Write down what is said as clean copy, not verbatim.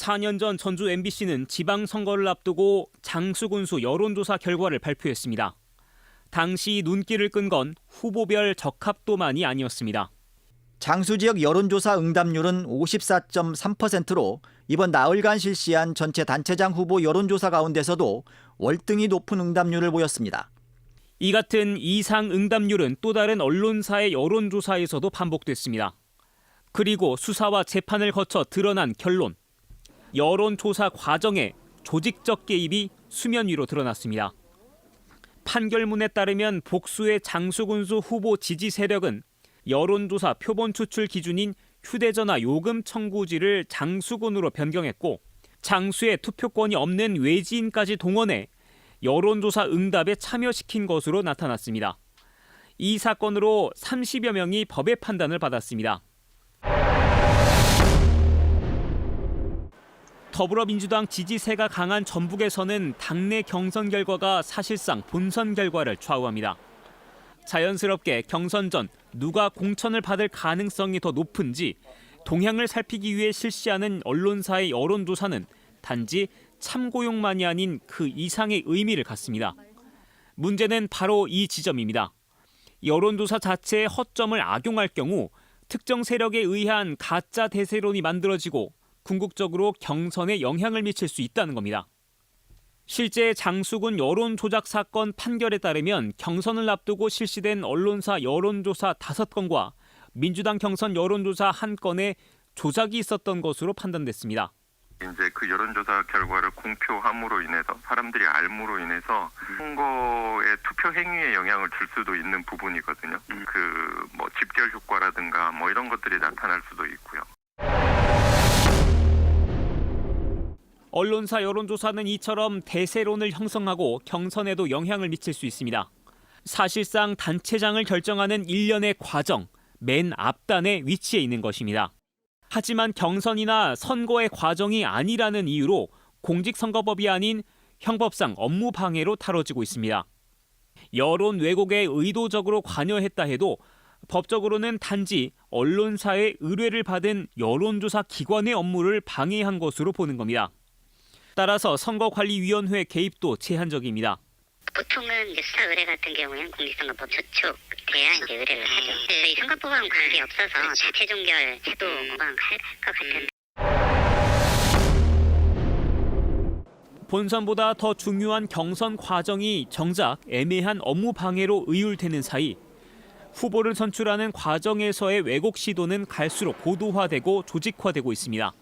4년 전 전주 MBC는 지방선거를 앞두고 장수군수 여론조사 결과를 발표했습니다. 당시 눈길을 끈 건 후보별 적합도만이 아니었습니다. 장수 지역 여론조사 응답률은 54.3%로 이번 나흘간 실시한 전체 단체장 후보 여론조사 가운데서도 월등히 높은 응답률을 보였습니다. 이 같은 이상 응답률은 또 다른 언론사의 여론조사에서도 반복됐습니다. 그리고 수사와 재판을 거쳐 드러난 결론. 여론조사 과정에 조직적 개입이 수면 위로 드러났습니다. 판결문에 따르면 복수의 장수군수 후보 지지 세력은 여론조사 표본 추출 기준인 휴대전화 요금 청구지를 장수군으로 변경했고 장수의 투표권이 없는 외지인까지 동원해 여론조사 응답에 참여시킨 것으로 나타났습니다. 이 사건으로 30여 명이 법의 판단을 받았습니다. 더불어민주당 지지세가 강한 전북에서는 당내 경선 결과가 사실상 본선 결과를 좌우합니다. 자연스럽게 경선 전 누가 공천을 받을 가능성이 더 높은지 동향을 살피기 위해 실시하는 언론사의 여론조사는 단지 참고용만이 아닌 그 이상의 의미를 갖습니다. 문제는 바로 이 지점입니다. 여론조사 자체의 허점을 악용할 경우 특정 세력에 의한 가짜 대세론이 만들어지고 궁극적으로 경선에 영향을 미칠 수 있다는 겁니다. 실제 장수군 여론 조작 사건 판결에 따르면 경선을 앞두고 실시된 언론사 여론조사 5건과 민주당 경선 여론조사 1건에 조작이 있었던 것으로 판단됐습니다. 이제 그 여론조사 결과를 공표함으로 인해서 사람들이 알므로 인해서 선거의 투표 행위에 영향을 줄 수도 있는 부분이거든요. 뭐 집결 효과라든가 뭐 이런 것들이 나타날 수도 있고요. 언론사 여론조사는 이처럼 대세론을 형성하고 경선에도 영향을 미칠 수 있습니다. 사실상 단체장을 결정하는 일련의 과정, 맨 앞단에 위치해 있는 것입니다. 하지만 경선이나 선거의 과정이 아니라는 이유로 공직선거법이 아닌 형법상 업무 방해로 다뤄지고 있습니다. 여론 왜곡에 의도적으로 관여했다 해도 법적으로는 단지 언론사의 의뢰를 받은 여론조사 기관의 업무를 방해한 것으로 보는 겁니다. 따라서 선거관리위원회 개입도 제한적입니다. 보통은 이제 수사 의뢰 같은 경우에는 공직선거법 저촉돼야 이제 의뢰를 하죠. 저희 선거법과는 관계 없어서 자체 종결 제도만 할 것 같은데. 본선보다 더 중요한 경선 과정이 정작 애매한 업무 방해로 의율되는 사이 후보를 선출하는 과정에서의 왜곡 시도는 갈수록 고도화되고 조직화되고 있습니다.